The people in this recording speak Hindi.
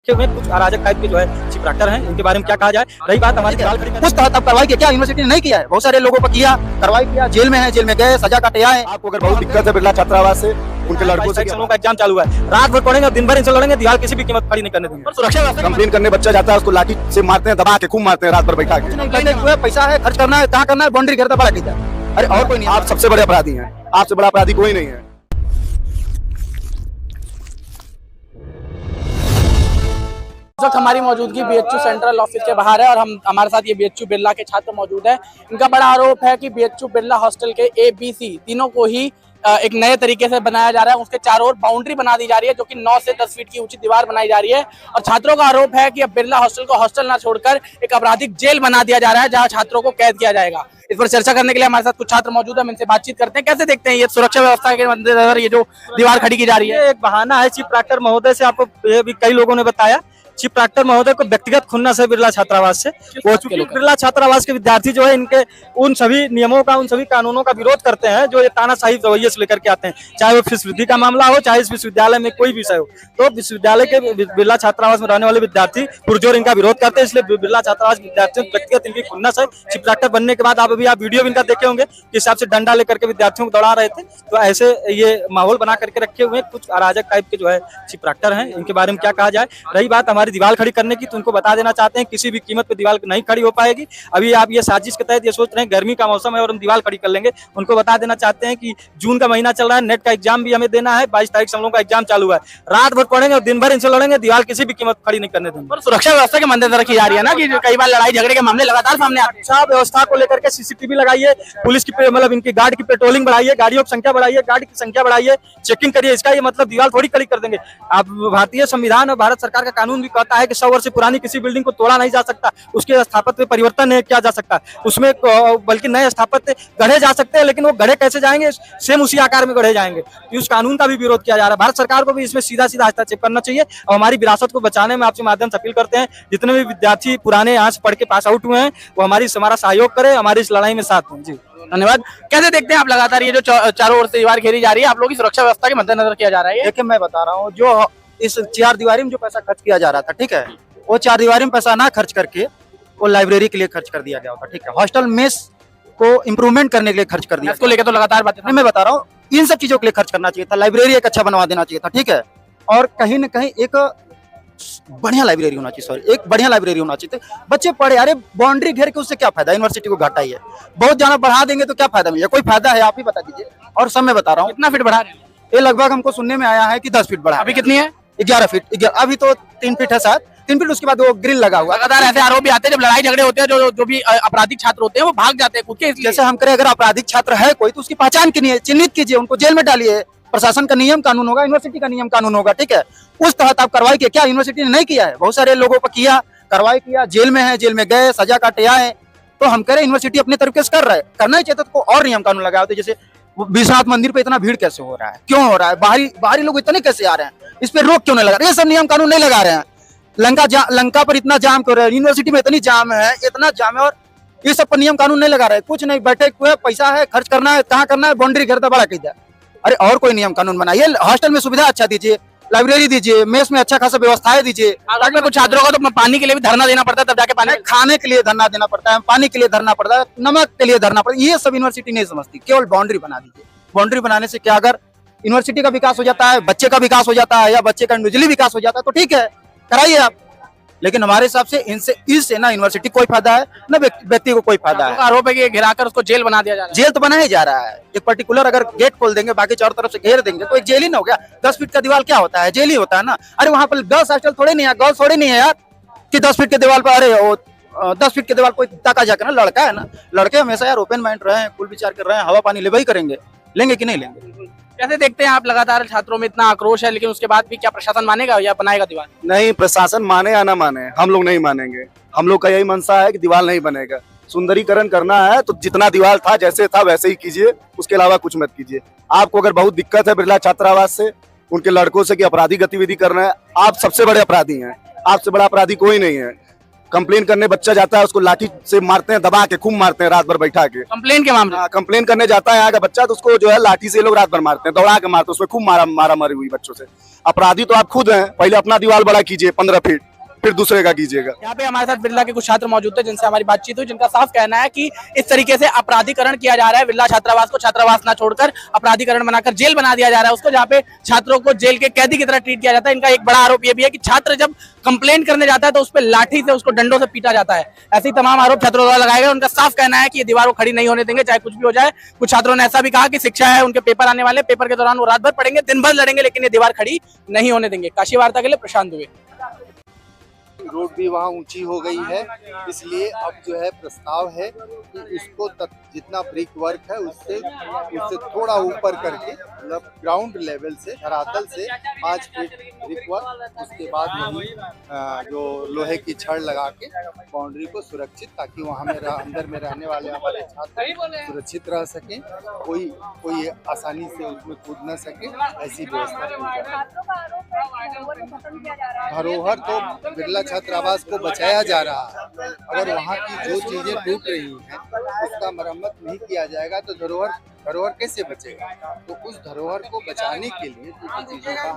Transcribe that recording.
में कुछ अराजक टाइप के जो है चिपराक्टर हैं, इनके बारे में क्या कहा जाए। रही बात हमारी कुछ तब कार्रवाई की, क्या यूनिवर्सिटी ने नहीं किया है? बहुत सारे लोगों पर किया, कार्रवाई किया, जेल में है, जेल में गए, सजा काटे आए। आपको अगर बहुत दिक्कत है बिरला छात्रावास से, उनके लड़कों से का एग्जाम चालू है, रात भर पढ़ेंगे, दिन भर इनसे लड़ेंगे, दीवार किसी भी कीमत खड़ी नहीं करने देंगे। सुरक्षा व्यवस्था कंप्लेन करने बच्चा जाता है, उसको लाठी से मारते हैं, दबा के खूब मारते हैं, रात भर बैठा के। पैसा है, खर्च करना है, कहाँ करना है, बाउंड्री घेरता बड़ा कीजिए। अरे और कोई नहीं, आप सबसे बड़े अपराधी हैं, आपसे बड़ा अपराधी कोई नहीं है। इस वक्त हमारी मौजूदगी बीएचयू सेंट्रल ऑफिस के बाहर है और हमारे साथ ये बीएचयू बिरला के छात्र मौजूद हैं। इनका बड़ा आरोप है कि बीएचयू बिरला हॉस्टल के ABC तीनों को ही एक नए तरीके से बनाया जा रहा है। उसके चारों ओर बाउंड्री बना दी जा रही है जो कि 9 से 10 फीट की ऊंची दीवार बनाई जा रही है और छात्रों का आरोप है कि अब बिरला हॉस्टल को हॉस्टल ना छोड़कर एक आपराधिक जेल बना दिया जा रहा है जहां छात्रों को कैद किया जाएगा। इस पर चर्चा करने के लिए हमारे साथ कुछ छात्र मौजूद है, हम इनसे बातचीत करते हैं। कैसे देखते हैं ये सुरक्षा व्यवस्था के मद्देनजर ये जो दीवार खड़ी की जा रही है? एक बहाना है चिपराक्टर महोदय से, आपको ये भी कई लोगों ने बताया। चिपराक्टर महोदय को व्यक्तिगत खुन्नस है बिरला छात्रावास से। वो चूंकि बिरला छात्रावास के विद्यार्थी जो है इनके उन सभी नियमों का, उन सभी कानूनों का विरोध करते हैं जो ये तानाशाही रवैये से लेकर के आते हैं, चाहे वो फीस वृद्धि का मामला हो, चाहे इस विश्वविद्यालय में कोई विषय हो। तो विश्वविद्यालय के बिरला छात्रावास में रहने वाले विद्यार्थी पुरजोर इनका विरोध करते हैं, इसलिए बिरला छात्रावास विद्यार्थियों व्यक्तिगत इनकी खुन्नस है। चिपराक्टर बनने के बाद आप वीडियो भी इनका देखे होंगे, किस हिसाब से डंडा लेकर के विद्यार्थियों को दौड़ा रहे थे। तो ऐसे ये माहौल बना करके रखे हुए कुछ अराजक टाइप के जो है चिपराक्टर हैं, इनके बारे में क्या कहा जाए। रही बात हमारी दीवार खड़ी करने की, तो उनको बता देना चाहते हैं किसी भी कीमत पे दीवार नहीं खड़ी हो पाएगी। अभी आप ये साजिश के तहत ये सोच रहे हैं गर्मी का मौसम है और हम दीवार खड़ी कर लेंगे। उनको बता देना चाहते हैं कि जून का महीना चल रहा है, नेट का एग्जाम भी हमें देना है, 22 तारीख से हम लोगों का एग्जाम चालू है। रात भर पढ़ेंगे और दिन भर इनसे लड़ेंगे, दीवार किसी भी कीमत खड़ी नहीं करने देंगे। पर सुरक्षा व्यवस्था के मद्देनजर रखी जा रही है ना कि कई बार लड़ाई झगड़े के मामले लगातार सामने आते हैं। सुरक्षा व्यवस्था को लेकर के CCTV लगाइए, पुलिस की मतलब इनकी गार्ड की पेट्रोलिंग बढ़ाइए, गाड़ियों की संख्या बढ़ाइए, गार्ड की संख्या बढ़ाइए, चेकिंग करिए। इसका ये मतलब दीवार थोड़ी खड़ी कर देंगे। आप भारतीय संविधान और भारत सरकार का कानून भी कहता है कि 100 वर्ष पुरानी किसी बिल्डिंग को तोड़ा नहीं जा सकता, उसके स्थापत्य में परिवर्तन नहीं किया जा सकता, उसमें बल्कि नए स्थापत्य गढ़े जा सकते हैं, लेकिन वो गढ़े कैसे जाएंगे, सेम उसी आकार में गढ़े जाएंगे। उस कानून का भी विरोध किया जा रहा है। भारत सरकार को भी इसमें सीधा सीधा हस्तक्षेप करना चाहिए और हमारी विरासत को बचाने में आपसे माध्यम से अपील करते हैं जितने भी विद्यार्थी पुराने यहाँ से पढ़ के पास आउट हुए हैं वो हमारा सहयोग करें, हमारी इस लड़ाई में साथ दें। जी धन्यवाद। कैसे देखते हैं आप लगातार ये जो चारों ओर से दीवार घेरी जा रही है, आप लोगों की सुरक्षा व्यवस्था के मद्देनजर किया जा रहा है? देखिए मैं बता रहा हूँ, जो इस 4 दीवारी में जो पैसा खर्च किया जा रहा था, ठीक है, वो 4 दीवारी में पैसा ना खर्च करके वो लाइब्रेरी के लिए खर्च कर दिया गया होता, ठीक है, हॉस्टल मेस को इम्प्रूवमेंट करने के लिए खर्च कर दिया। इसको लेकर तो लगातार बातें मैं बता रहा हूँ, इन सब चीजों के लिए खर्च करना चाहिए था, लाइब्रेरी एक अच्छा बनवा देना चाहिए था, ठीक है, और कहीं न कहीं एक बढ़िया लाइब्रेरी होना चाहिए, सॉरी एक बढ़िया लाइब्रेरी होना चाहिए। बच्चे पढ़े, अरे बाउंड्री घेर के उससे क्या फायदा, यूनिवर्सिटी को घाटा ही है। बहुत ज्यादा बढ़ा देंगे तो क्या फायदा मिलेगा, कोई फायदा है? आप ही बता दीजिए। और सब मैं बता रहा हूँ, कितना फीट बढ़ा रहे हैं? ये लगभग हमको सुनने में आया है कि 10 फीट बढ़ा। अभी कितनी है? 11 फीट। अभी तो 3 फीट है शायद, 3 फीट, उसके बाद वो ग्रिल लगा हुआ। लगातार ऐसे आरोप भी आते हैं जब लड़ाई झगड़े होते हैं, जो भी आपराधिक छात्र होते हैं वो भाग जाते हैं खुद के। जैसे हम करें, अगर आपराधिक छात्र है कोई तो उसकी पहचान कीजिए, चिन्हित कीजिए, उनको जेल में डालिए। प्रशासन का नियम कानून होगा, यूनिवर्सिटी का नियम कानून होगा, ठीक है, उस तहत आप कार्रवाई किए। क्या यूनिवर्सिटी ने नहीं किया है? बहुत सारे लोगों पर किया, कार्रवाई किया, जेल में है, जेल में गए, सजा काटे आए। तो हम कह रहे यूनिवर्सिटी अपने तरीके से कर रहा है, करना ही चाहिए तो और नियम कानून लगाए होते। जैसे विश्वनाथ मंदिर पे इतना भीड़ कैसे हो रहा है, क्यों हो रहा है, बाहरी लोग इतने कैसे आ रहे हैं, इस पे रोक क्यों नहीं लगा रहे? ये सब नियम कानून नहीं लगा रहे हैं। लंका पर इतना जाम क्यों रहा है, यूनिवर्सिटी में इतनी जाम है, इतना जाम है, और ये सब पर नियम कानून नहीं लगा रहे। कुछ नहीं, बैठे हुए, पैसा है, खर्च करना है, कहाँ करना है, बाउंड्री घेरता बड़ा कीजिए। अरे और कोई नियम कानून बनाइए, हॉस्टल में सुविधा अच्छा दीजिए, लाइब्रेरी दीजिए, मेस में अच्छा खासा व्यवस्थाएं दीजिए। ताकि कुछ छात्रों को तो पानी के लिए भी धरना देना पड़ता है, तब जाके पानी, खाने के लिए धरना देना पड़ता है, पानी के लिए धरना पड़ता है, नमक के लिए धरना पड़ता है। ये सब यूनिवर्सिटी नहीं समझती, केवल बाउंड्री बना दीजिए। बाउंड्री बनाने से क्या, अगर यूनिवर्सिटी का विकास हो जाता है, बच्चे का विकास हो जाता है, या बच्चे का इंडिविजुअली विकास हो जाता है तो ठीक है, कराइए आप। लेकिन हमारे हिसाब से इससे ना यूनिवर्सिटी कोई फायदा है, ना व्यक्ति को कोई फायदा है। आरोप है कि घिराकर उसको जेल बना दिया जा रहा है। जेल तो बना ही जा रहा है, एक पर्टिकुलर अगर गेट खोल देंगे, बाकी चारों तरफ से घेर देंगे तो एक जेल ही ना हो गया। 10 फीट का दीवार क्या होता है, जेल ही होता है ना। अरे वहाँ पर गर्ल्स हॉस्टल थोड़े नहीं है, गर्ल्स थोड़े नहीं है यार कि 10 फीट के दीवार पर, अरे वो 10 फीट के दीवार कोई ताका जाकर ना, लड़का है ना, लड़के हमेशा यार ओपन माइंड रहे हैं, कुल विचार कर रहे हैं, हवा पानी ले वही करेंगे, लेंगे कि नहीं लेंगे? कैसे देखते हैं आप, लगातार छात्रों में इतना आक्रोश है, लेकिन उसके बाद भी क्या प्रशासन मानेगा या बनाएगा दीवार? नहीं, प्रशासन माने या ना माने, हम लोग नहीं मानेंगे। हम लोग का यही मंशा है कि दीवार नहीं बनेगा। सुंदरीकरण करना है तो जितना दीवार था जैसे था वैसे ही कीजिए, उसके अलावा कुछ मत कीजिए। आपको अगर बहुत दिक्कत है बिरला छात्रावास से, उनके लड़कों से कि आपराधिक गतिविधि कर रहे हैं, आप सबसे बड़े अपराधी हैं, आपसे बड़ा अपराधी कोई नहीं है। कंप्लेन करने बच्चा जाता है, उसको लाठी से मारते हैं, दबा के खूब मारते हैं रात भर बैठा के। कंप्लेन के मामले में? हाँ, कंप्लेन करने जाता है यहाँ का बच्चा, तो उसको जो है लाठी से ये लोग रात भर मारते हैं, दौड़ा के मारते हैं, उसमें खूब मारा मारी हुई बच्चों से। अपराधी तो आप खुद हैं, पहले अपना दीवार बड़ा कीजिए 15 फीट, फिर दूसरे का कीजिएगा। यहाँ पे हमारे साथ बिरला के कुछ छात्र मौजूद थे जिनसे हमारी बातचीत हुई, जिनका साफ कहना है कि इस तरीके से अपराधीकरण किया जा रहा है। बिरला छात्रावास को छात्रावास ना छोड़कर अपराधीकरण बनाकर जेल बना दिया जा रहा है उसको, जहाँ पे छात्रों को जेल के कैदी की तरह ट्रीट किया जाता है। इनका एक बड़ा आरोप ये भी है कि छात्र जब कंप्लेंट करने जाता है तो उस पर लाठी से, उसको डंडों से पीटा जाता है। ऐसे ही तमाम आरोप छात्रों द्वारा लगाए गए। उनका साफ कहना है कि ये दीवार को खड़ी नहीं होने देंगे, चाहे कुछ भी हो जाए। कुछ छात्रों ने ऐसा भी कहा कि शिक्षा है, उनके पेपर आने वाले, पेपर के दौरान वो रात भर पढ़ेंगे, दिन भर लड़ेंगे, लेकिन ये दीवार खड़ी नहीं होने देंगे। काशी वार्ता के लिए प्रशांत दुबे। रोड भी वहाँ ऊंची हो गई है, इसलिए अब जो है प्रस्ताव है कि इसको जितना ब्रिक वर्क है उससे थोड़ा ऊपर करके, मतलब ग्राउंड लेवल से, धरातल से 5 फीट ब्रिक वर्क, उसके बाद वहीं जो लोहे की छड़ लगा के बाउंड्री को सुरक्षित, ताकि वहाँ में अंदर में रहने वाले हमारे छात्र सुरक्षित रह सकें, कोई आसानी से उसमें कूद न सके, ऐसी व्यवस्था की जाए। धरोहर तो बिरला छात्रावास को बचाया जा रहा है। अगर वहाँ की जो चीजें टूट रही हैं उसका मरम्मत नहीं किया जाएगा तो धरोहर कैसे बचेगा? तो उस धरोहर को बचाने के लिए चीजों का